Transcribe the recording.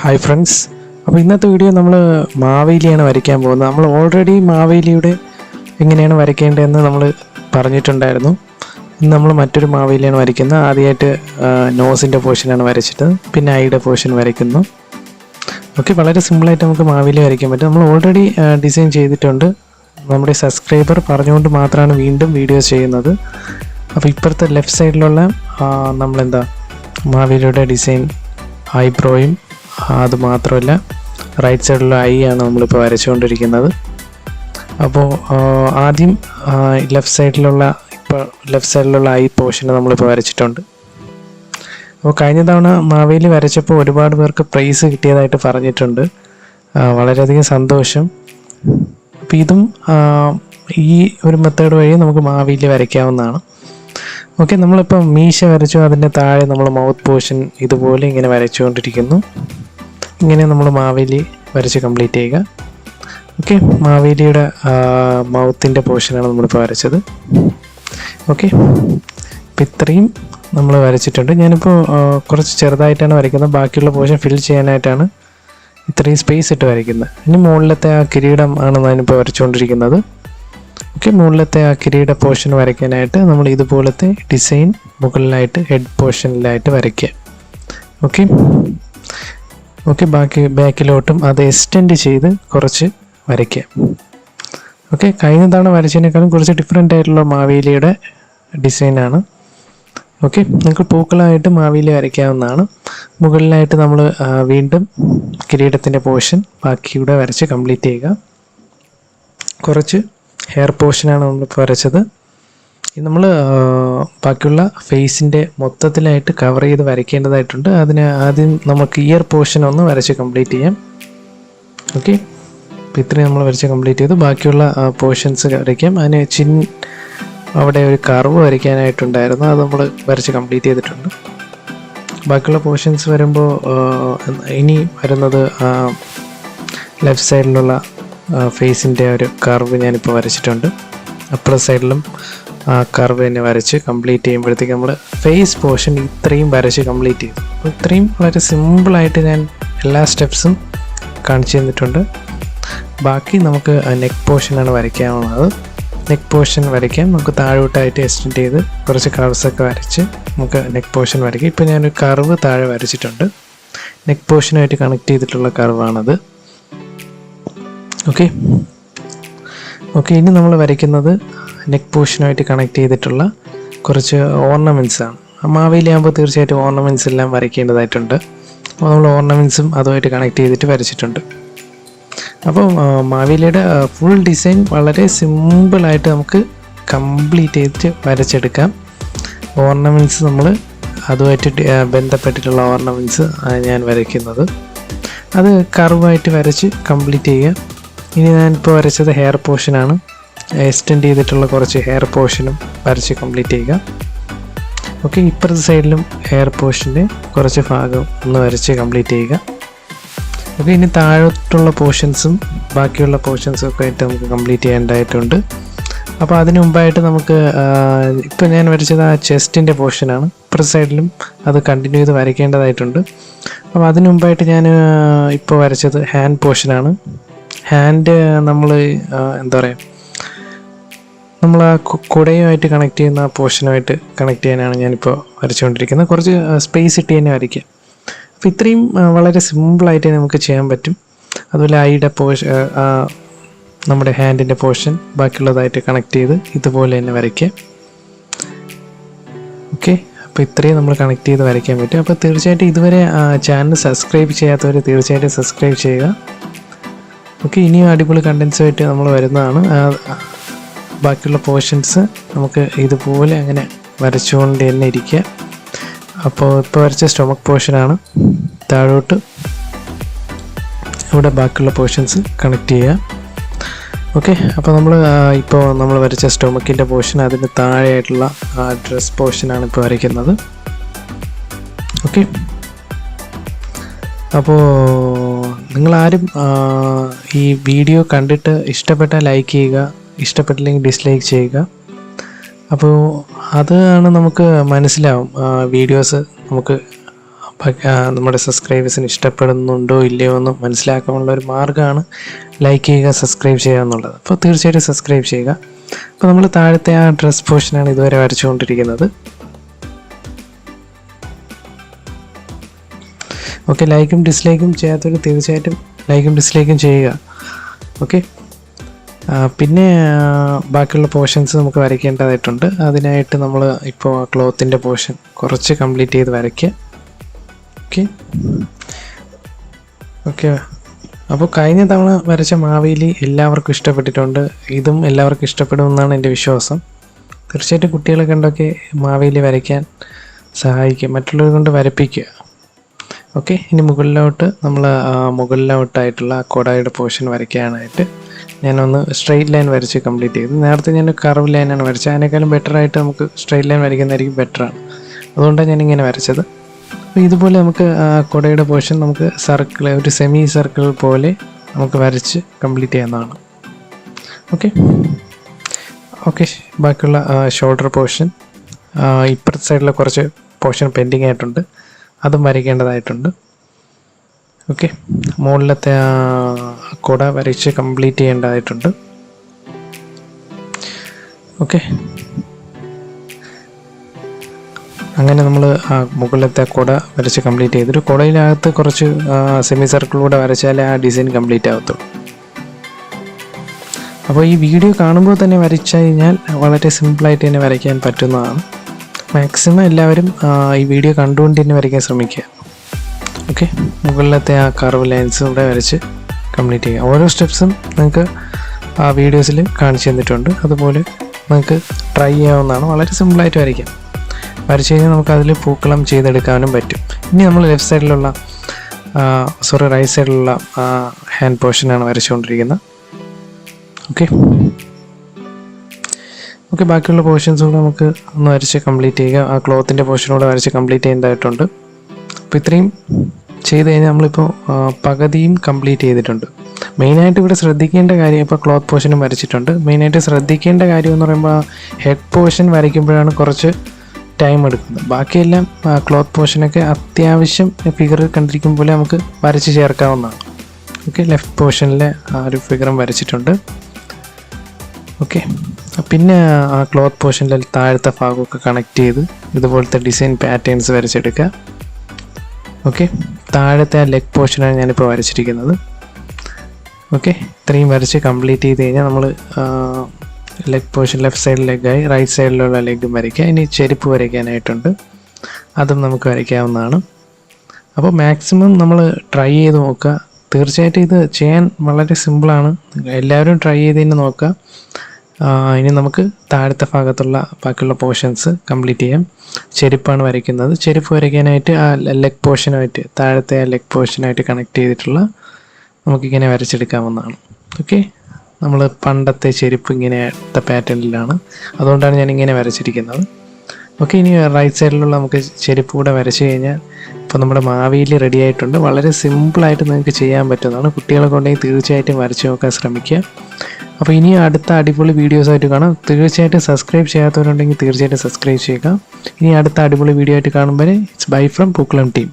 Hi friends, അപ്പോൾ ഇന്നത്തെ video നമ്മൾ മാവേലിയാണ് വരയ്ക്കാൻ പോകുന്നത്. നമ്മൾ ഓൾറെഡി മാവേലിയുടെ എങ്ങനെയാണ് വരയ്ക്കേണ്ടതെന്ന് നമ്മൾ പറഞ്ഞിട്ടുണ്ടായിരുന്നു. ഇന്ന് നമ്മൾ മറ്റൊരു മാവേലിയാണ് വരയ്ക്കുന്നത്. ആദ്യമായിട്ട് നോസിൻ്റെ പോർഷനാണ് വരച്ചിട്ട് പിന്നെ ഐയുടെ പോർഷൻ വരയ്ക്കുന്നു. ഓക്കെ, വളരെ സിമ്പിളായിട്ട് നമുക്ക് മാവേലി വരയ്ക്കാൻ പറ്റും. നമ്മൾ ഓൾറെഡി ഡിസൈൻ ചെയ്തിട്ടുണ്ട്. നമ്മുടെ സബ്സ്ക്രൈബർ പറഞ്ഞുകൊണ്ട് മാത്രമാണ് വീണ്ടും വീഡിയോസ് ചെയ്യുന്നത്. അപ്പോൾ ഇപ്പുറത്തെ ലെഫ്റ്റ് സൈഡിലുള്ള നമ്മളെന്താ മാവേലിയുടെ ഡിസൈൻ ഐബ്രോയും അത് മാത്രമല്ല റൈറ്റ് സൈഡിലുള്ള ഐ ആണ് നമ്മളിപ്പോൾ വരച്ചുകൊണ്ടിരിക്കുന്നത്. അപ്പോൾ ആദ്യം ലെഫ്റ്റ് സൈഡിലുള്ള ഐ പോർഷന് നമ്മളിപ്പോൾ വരച്ചിട്ടുണ്ട്. അപ്പോൾ കഴിഞ്ഞ തവണ മാവേലി വരച്ചപ്പോൾ ഒരുപാട് പേർക്ക് പ്രൈസ് കിട്ടിയതായിട്ട് പറഞ്ഞിട്ടുണ്ട്. വളരെയധികം സന്തോഷം. അപ്പോൾ ഇതും ഈ ഒരു മെത്തേഡ് വഴി നമുക്ക് മാവേലി വരയ്ക്കാവുന്നതാണ്. ഓക്കെ, നമ്മളിപ്പോൾ മീശ വരച്ചു, അതിൻ്റെ താഴെ നമ്മൾ മൗത്ത് പോർഷൻ ഇതുപോലെ ഇങ്ങനെ വരച്ചുകൊണ്ടിരിക്കുന്നു. ഇങ്ങനെ നമ്മൾ മാവേലി വരച്ച് കംപ്ലീറ്റ് ചെയ്യുക. ഓക്കെ, മാവേലിയുടെ മൗത്തിൻ്റെ പോർഷനാണ് നമ്മളിപ്പോൾ വരച്ചത്. ഓക്കെ, അപ്പോൾ ഇത്രയും നമ്മൾ വരച്ചിട്ടുണ്ട്. ഞാനിപ്പോൾ കുറച്ച് ചെറുതായിട്ടാണ് വരയ്ക്കുന്നത്. ബാക്കിയുള്ള പോർഷൻ ഫിൽ ചെയ്യാനായിട്ടാണ് ഇത്രയും സ്പേസ് ഇട്ട് വരയ്ക്കുന്നത്. ഇനി മുകളിലത്തെ ആ കിരീടം ആണ് ഞാനിപ്പോൾ വരച്ചുകൊണ്ടിരിക്കുന്നത്. ഓക്കെ, മുകളിലത്തെ ആ കിരീട പോർഷൻ വരയ്ക്കാനായിട്ട് നമ്മൾ ഇതുപോലത്തെ ഡിസൈൻ മുകളിലായിട്ട് ഹെഡ് പോർഷനിലായിട്ട് വരയ്ക്കുക. ഓക്കെ ഓക്കെ ബാക്കിലോട്ടും അത് എക്സ്റ്റെൻഡ് ചെയ്ത് കുറച്ച് വരയ്ക്കുക. ഓക്കെ, കഴിഞ്ഞ തവണ വരച്ചതിനേക്കാളും കുറച്ച് ഡിഫറെൻ്റ് ആയിട്ടുള്ള മാവേലിയുടെ ഡിസൈനാണ്. ഓക്കെ, നിങ്ങൾക്ക് പൂക്കളമായിട്ട് മാവേലി വരയ്ക്കാവുന്നതാണ്. മുകളിലായിട്ട് നമ്മൾ വീണ്ടും കിരീടത്തിൻ്റെ പോർഷൻ ബാക്കിയൂടെ വരച്ച് കംപ്ലീറ്റ് ചെയ്യുക. കുറച്ച് ഹെയർ പോർഷനാണ് നമ്മളിപ്പോൾ വരച്ചത്. നമ്മൾ ബാക്കിയുള്ള ഫേസിൻ്റെ മൊത്തത്തിലായിട്ട് കവർ ചെയ്ത് വരയ്ക്കേണ്ടതായിട്ടുണ്ട്. അതിന് ആദ്യം നമുക്ക് ഇയർ പോർഷൻ ഒന്ന് വരച്ച് കംപ്ലീറ്റ് ചെയ്യാം. ഓക്കെ, അപ്പോൾ ഇത്രയും നമ്മൾ വരച്ച് കംപ്ലീറ്റ് ചെയ്തു. ബാക്കിയുള്ള പോർഷൻസ് വരയ്ക്കാം. അതിന് അവിടെ ഒരു കർവ് വരയ്ക്കാനായിട്ടുണ്ടായിരുന്നു, അത് നമ്മൾ വരച്ച് കംപ്ലീറ്റ് ചെയ്തിട്ടുണ്ട്. ബാക്കിയുള്ള പോർഷൻസ് വരുമ്പോൾ ഇനി വരുന്നത് ലെഫ്റ്റ് സൈഡിലുള്ള ഫേസിൻ്റെ ഒരു കർവ് ഞാനിപ്പോൾ വരച്ചിട്ടുണ്ട്. അപ്പുറ സൈഡിലും ആ കർവ് തന്നെ വരച്ച് കംപ്ലീറ്റ് ചെയ്യുമ്പോഴത്തേക്ക് നമ്മൾ ഫേസ് പോർഷൻ ഇത്രയും വരച്ച് കംപ്ലീറ്റ് ചെയ്തു. അപ്പോൾ ഇത്രയും വളരെ സിമ്പിളായിട്ട് ഞാൻ എല്ലാ സ്റ്റെപ്സും കാണിച്ചു തന്നിട്ടുണ്ട്. ബാക്കി നമുക്ക് നെക്ക് പോർഷനാണ് വരയ്ക്കാവുന്നത്. നെക്ക് പോർഷൻ വരയ്ക്കാം. നമുക്ക് താഴോട്ടായിട്ട് എക്സ്റ്റെൻഡ് ചെയ്ത് കുറച്ച് കർവ്സൊക്കെ വരച്ച് നമുക്ക് നെക്ക് പോർഷൻ വരയ്ക്കാം. ഇപ്പോൾ ഞാനൊരു കർവ് താഴെ വരച്ചിട്ടുണ്ട്. നെക്ക് പോർഷനായിട്ട് കണക്ട് ചെയ്തിട്ടുള്ള കർവാണത്. ഓക്കെ ഓക്കെ ഇനി നമ്മൾ വരയ്ക്കുന്നത് നെക്ക് പോർഷനുമായിട്ട് കണക്ട് ചെയ്തിട്ടുള്ള കുറച്ച് ഓർണമെൻറ്റ്സ് ആണ്. മാവേലി ആകുമ്പോൾ തീർച്ചയായിട്ടും ഓർണമെൻറ്റ്സ് എല്ലാം വരയ്ക്കേണ്ടതായിട്ടുണ്ട്. അപ്പോൾ നമ്മൾ ഓർണമെൻറ്റ്സും അതുമായിട്ട് കണക്ട് ചെയ്തിട്ട് വരച്ചിട്ടുണ്ട്. അപ്പോൾ മാവേലിയുടെ ഫുൾ ഡിസൈൻ വളരെ സിമ്പിളായിട്ട് നമുക്ക് കംപ്ലീറ്റ് ചെയ്തിട്ട് വരച്ചെടുക്കാം. ഓർണമെൻറ്റ്സ് നമ്മൾ അതുമായിട്ട് ബന്ധപ്പെട്ടിട്ടുള്ള ഓർണമെൻറ്റ്സ് ഞാൻ വരയ്ക്കുന്നത്. അത് കർവായിട്ട് വരച്ച് കംപ്ലീറ്റ് ചെയ്യുക. ഇനി ഞാനിപ്പോൾ വരച്ചത് ഹെയർ പോർഷനാണ്. എക്സ്റ്റെൻഡ് ചെയ്തിട്ടുള്ള കുറച്ച് ഹെയർ പോർഷനും വരച്ച് കംപ്ലീറ്റ് ചെയ്യുക. ഓക്കെ, ഇപ്പുറത്തെ സൈഡിലും ഹെയർ പോർഷൻ്റെ കുറച്ച് ഭാഗം ഒന്ന് വരച്ച് കംപ്ലീറ്റ് ചെയ്യുക. ഓക്കെ, ഇനി താഴോട്ടുള്ള പോർഷൻസും ബാക്കിയുള്ള പോർഷൻസും ഒക്കെ ആയിട്ട് നമുക്ക് കംപ്ലീറ്റ് ചെയ്യേണ്ടതായിട്ടുണ്ട്. അപ്പോൾ അതിന് മുമ്പായിട്ട് നമുക്ക് ഇപ്പോൾ ഞാൻ വരച്ചത് ആ ചെസ്റ്റിൻ്റെ പോർഷനാണ്. ഇപ്പുറത്തെ സൈഡിലും അത് കണ്ടിന്യൂ ചെയ്ത് വരയ്ക്കേണ്ടതായിട്ടുണ്ട്. അപ്പോൾ അതിന് മുമ്പായിട്ട് ഞാൻ ഇപ്പോൾ വരച്ചത് ഹാൻഡ് പോർഷനാണ്. ഹാൻഡ് നമ്മൾ എന്താ പറയുക, നമ്മൾ ആ കുടയുമായിട്ട് കണക്ട് ചെയ്യുന്ന ആ പോർഷനുമായിട്ട് കണക്ട് ചെയ്യാനാണ് ഞാനിപ്പോൾ വരച്ചുകൊണ്ടിരിക്കുന്നത്. കുറച്ച് സ്പേസ് ഇട്ട് തന്നെ വരയ്ക്കുക. അപ്പോൾ ഇത്രയും വളരെ സിമ്പിളായിട്ട് നമുക്ക് ചെയ്യാൻ പറ്റും. അതുപോലെ ഐയുടെ നമ്മുടെ ഹാൻഡിൻ്റെ പോർഷൻ ബാക്കിയുള്ളതായിട്ട് കണക്ട് ചെയ്ത് ഇതുപോലെ തന്നെ വരയ്ക്കുക. ഓക്കെ, അപ്പോൾ ഇത്രയും നമ്മൾ കണക്ട് ചെയ്ത് വരയ്ക്കാൻ പറ്റും. അപ്പോൾ തീർച്ചയായിട്ടും ഇതുവരെ ചാനൽ സബ്സ്ക്രൈബ് ചെയ്യാത്തവർ തീർച്ചയായിട്ടും സബ്സ്ക്രൈബ് ചെയ്യുക. ഓക്കെ, ഇനിയും അടിപൊളി കണ്ടൻസുമായിട്ട് നമ്മൾ വരുന്നതാണ്. ബാക്കിയുള്ള പോർഷൻസ് നമുക്ക് ഇതുപോലെ അങ്ങനെ വരച്ചുകൊണ്ട് തന്നെ ഇരിക്കുക. അപ്പോൾ ഇപ്പോൾ വരച്ച സ്റ്റൊമക്ക് പോർഷനാണ്. താഴോട്ട് ഇവിടെ ബാക്കിയുള്ള പോർഷൻസ് കണക്ട് ചെയ്യുക. ഓക്കെ, അപ്പോൾ നമ്മൾ വരച്ച സ്റ്റൊമക്കിൻ്റെ പോർഷൻ, അതിന് താഴെയായിട്ടുള്ള ഡ്രസ് പോർഷനാണ് ഇപ്പോൾ വരയ്ക്കുന്നത്. ഓക്കെ, അപ്പോൾ നിങ്ങളാരും ഈ വീഡിയോ കണ്ടിട്ട് ഇഷ്ടപ്പെട്ടാൽ ലൈക്ക് ചെയ്യുക, ഇഷ്ടപ്പെട്ടില്ലെങ്കിൽ ഡിസ്ലൈക്ക് ചെയ്യുക. അപ്പോൾ അതാണ് നമുക്ക് മനസ്സിലാവും വീഡിയോസ് നമുക്ക് നമ്മുടെ സബ്സ്ക്രൈബേഴ്സിന് ഇഷ്ടപ്പെടുന്നുണ്ടോ ഇല്ലയോ എന്ന് മനസ്സിലാക്കാനുള്ള ഒരു മാർഗ്ഗമാണ് ലൈക്ക് ചെയ്യുക, സബ്സ്ക്രൈബ് ചെയ്യുക എന്നുള്ളത്. അപ്പോൾ തീർച്ചയായിട്ടും സബ്സ്ക്രൈബ് ചെയ്യുക. അപ്പോൾ നമ്മൾ താഴത്തെ ആ ഡ്രസ് പോർഷനാണ് ഇതുവരെ വരച്ചുകൊണ്ടിരിക്കുന്നത്. ഓക്കെ, ലൈക്കും ഡിസ്ലൈക്കും ചെയ്യാത്തവർ തീർച്ചയായിട്ടും ലൈക്കും ഡിസ്ലൈക്കും ചെയ്യുക. ഓക്കെ, പിന്നെ ബാക്കിയുള്ള പോർഷൻസ് നമുക്ക് വരയ്ക്കേണ്ടതായിട്ടുണ്ട്. അതിനായിട്ട് നമ്മൾ ഇപ്പോൾ ക്ലോത്തിൻ്റെ പോർഷൻ കുറച്ച് കംപ്ലീറ്റ് ചെയ്ത് വരയ്ക്കുക. ഓക്കെ ഓക്കെ അപ്പോൾ കഴിഞ്ഞ തവണ വരച്ച മാവേലി എല്ലാവർക്കും ഇഷ്ടപ്പെട്ടിട്ടുണ്ട്. ഇതും എല്ലാവർക്കും ഇഷ്ടപ്പെടുമെന്നാണ് എൻ്റെ വിശ്വാസം. തീർച്ചയായിട്ടും കുട്ടികളെ കണ്ടൊക്കെ മാവേലി വരയ്ക്കാൻ സഹായിക്കുക, മറ്റുള്ളവരെ കൊണ്ട് വരപ്പിക്കുക. ഓക്കെ, ഇനി മുകളിലോട്ടായിട്ടുള്ള കൊടയുടെ പോർഷൻ വരയ്ക്കാനായിട്ട് ഞാനൊന്ന് സ്ട്രെയിറ്റ് ലൈൻ വരച്ച് കംപ്ലീറ്റ് ചെയ്തു. നേരത്തെ ഞാൻ കർവ് ലൈനാണ് വരച്ചത്. അതിനേക്കാളും ബെറ്ററായിട്ട് നമുക്ക് സ്ട്രെയിറ്റ് ലൈൻ വരയ്ക്കുന്നതായിരിക്കും ബെറ്ററാണ്. അതുകൊണ്ടാണ് ഞാനിങ്ങനെ വരച്ചത്. അപ്പോൾ ഇതുപോലെ നമുക്ക് കൊടയുടെ പോർഷൻ നമുക്ക് സർക്കിൾ, ഒരു സെമി സർക്കിൾ പോലെ നമുക്ക് വരച്ച് കംപ്ലീറ്റ് ചെയ്യുന്നതാണ്. ഓക്കെ ഓക്കെ ബാക്കിയുള്ള ഷോൾഡർ പോർഷൻ, ഇപ്പുറത്തെ സൈഡിലെ കുറച്ച് പോർഷൻ പെൻഡിങ് ആയിട്ടുണ്ട്, അതും വരയ്ക്കേണ്ടതായിട്ടുണ്ട്. ഓക്കെ, മുകളിലത്തെ കൊട വരച്ച് കംപ്ലീറ്റ് ചെയ്യേണ്ടതായിട്ടുണ്ട്. ഓക്കെ, അങ്ങനെ നമ്മൾ മുകളിലത്തെ കൊട വരച്ച് കംപ്ലീറ്റ് ചെയ്തിട്ട് കൊടയിനകത്ത് കുറച്ച് സെമി സർക്കിളിലൂടെ വരച്ചാലേ ആ ഡിസൈൻ കംപ്ലീറ്റ് ആകത്തുള്ളൂ. അപ്പോൾ ഈ വീഡിയോ കാണുമ്പോൾ തന്നെ വരച്ചു കഴിഞ്ഞാൽ വളരെ സിമ്പിളായിട്ട് തന്നെ വരയ്ക്കാൻ പറ്റുന്നതാണ്. മാക്സിമം എല്ലാവരും ഈ വീഡിയോ കണ്ടുകൊണ്ട് തന്നെ വരയ്ക്കാൻ ശ്രമിക്കുക. ഓക്കെ, മുകളിലത്തെ ആ കർവ് ലൈൻസ് ഇവിടെ വരച്ച് കംപ്ലീറ്റ് ചെയ്യുക. ഓരോ സ്റ്റെപ്സും നിങ്ങൾക്ക് ആ വീഡിയോസിൽ കാണിച്ചു തന്നിട്ടുണ്ട്. അതുപോലെ നിങ്ങൾക്ക് ട്രൈ ചെയ്യാവുന്നതാണ്. വളരെ സിമ്പിളായിട്ട് വരയ്ക്കാം. വരച്ച് കഴിഞ്ഞാൽ നമുക്കതിൽ പൂക്കളം ചെയ്തെടുക്കാനും പറ്റും. ഇനി നമ്മൾ റൈറ്റ് സൈഡിലുള്ള ഹാൻഡ് പോർഷനാണ് വരച്ചുകൊണ്ടിരിക്കുന്നത്. ഓക്കെ ഓക്കെ ബാക്കിയുള്ള പോർഷൻസ് കൂടെ നമുക്ക് ഒന്ന് വരച്ച് കംപ്ലീറ്റ് ചെയ്യുക. ആ ക്ലോത്തിൻ്റെ പോർഷനൂടെ വരച്ച് കംപ്ലീറ്റ് ചെയ്യേണ്ടതായിട്ടുണ്ട്. അപ്പോൾ ഇത്രയും ചെയ്ത് കഴിഞ്ഞാൽ നമ്മളിപ്പോൾ പകുതിയും കംപ്ലീറ്റ് ചെയ്തിട്ടുണ്ട്. മെയിനായിട്ട് ഇവിടെ ശ്രദ്ധിക്കേണ്ട കാര്യം, ഇപ്പോൾ ക്ലോത്ത് പോർഷനും വരച്ചിട്ടുണ്ട്. മെയിനായിട്ട് ശ്രദ്ധിക്കേണ്ട കാര്യം എന്ന് പറയുമ്പോൾ ഹെഡ് പോർഷൻ വരയ്ക്കുമ്പോഴാണ് കുറച്ച് ടൈം എടുക്കുന്നത്. ബാക്കിയെല്ലാം ക്ലോത്ത് പോർഷനൊക്കെ അത്യാവശ്യം ഫിഗർ കണ്ടിരിക്കും പോലെ നമുക്ക് വരച്ച് ചേർക്കാവുന്നതാണ്. ഓക്കെ, ലെഫ്റ്റ് പോർഷനിലെ ആ ഒരു ഫിഗറും വരച്ചിട്ടുണ്ട്. ഓക്കെ, പിന്നെ ആ ക്ലോത്ത് പോർഷനിൽ താഴത്തെ ഭാഗമൊക്കെ കണക്ട് ചെയ്ത് ഇതുപോലത്തെ ഡിസൈൻ പാറ്റേൺസ് വരച്ചെടുക്കുക. ഓക്കെ, താഴത്തെ ആ ലെഗ് പോർഷനാണ് ഞാനിപ്പോൾ വരച്ചിരിക്കുന്നത്. ഓക്കെ, ഇത്രയും വരച്ച് കംപ്ലീറ്റ് ചെയ്ത് കഴിഞ്ഞാൽ നമ്മൾ ലെഗ് പോർഷൻ ലെഫ്റ്റ് സൈഡ് ലെഗായി, റൈറ്റ് സൈഡിലുള്ള ലെഗും വരയ്ക്കുക. ഇനി ചെരുപ്പ് വരയ്ക്കാനായിട്ടുണ്ട്, അതും നമുക്ക് വരയ്ക്കാവുന്നതാണ്. അപ്പോൾ മാക്സിമം നമ്മൾ ട്രൈ ചെയ്ത് നോക്കുക. തീർച്ചയായിട്ടും ഇത് ചെയ്യാൻ വളരെ സിമ്പിളാണ്. എല്ലാവരും ട്രൈ ചെയ്ത് തന്നെ നോക്കുക. ഇനി നമുക്ക് താഴത്തെ ഭാഗത്തുള്ള ബാക്കിയുള്ള പോർഷൻസ് കംപ്ലീറ്റ് ചെയ്യാം. ചെരുപ്പാണ് വരയ്ക്കുന്നത്. ചെരുപ്പ് വരയ്ക്കാനായിട്ട് ആ ലെഗ് പോർഷനായിട്ട്, താഴത്തെ ആ ലെഗ് പോർഷനായിട്ട് കണക്ട് ചെയ്തിട്ടുള്ള നമുക്കിങ്ങനെ വരച്ചെടുക്കാവുന്നതാണ്. ഓക്കെ, നമ്മൾ പണ്ടത്തെ ചെരുപ്പ് ഇങ്ങനത്തെ പാറ്റേണിലാണ്, അതുകൊണ്ടാണ് ഞാനിങ്ങനെ വരച്ചിരിക്കുന്നത്. ഓക്കെ, ഇനി റൈറ്റ് സൈഡിലുള്ള നമുക്ക് ചെരുപ്പ് കൂടെ വരച്ച് കഴിഞ്ഞാൽ ഇപ്പോൾ നമ്മുടെ മാവേലി റെഡി ആയിട്ടുണ്ട്. വളരെ സിമ്പിളായിട്ട് നിങ്ങൾക്ക് ചെയ്യാൻ പറ്റുന്നതാണ്. കുട്ടികളെ കൊണ്ടെങ്കിൽ തീർച്ചയായിട്ടും വരച്ച് നോക്കാൻ ശ്രമിക്കുക. അപ്പോൾ ഇനി അടുത്ത അടിപൊളി വീഡിയോസായിട്ട് കാണാം. തീർച്ചയായിട്ടും സബ്സ്ക്രൈബ് ചെയ്യാത്തവരുണ്ടെങ്കിൽ തീർച്ചയായിട്ടും സബ്സ്ക്രൈബ് ചെയ്യുക. ഇനി അടുത്ത അടിപൊളി വീഡിയോ ആയിട്ട് കാണുമ്പോൾ ഇറ്റ്സ് ബൈ ഫ്രം പൂക്കളം ടീം.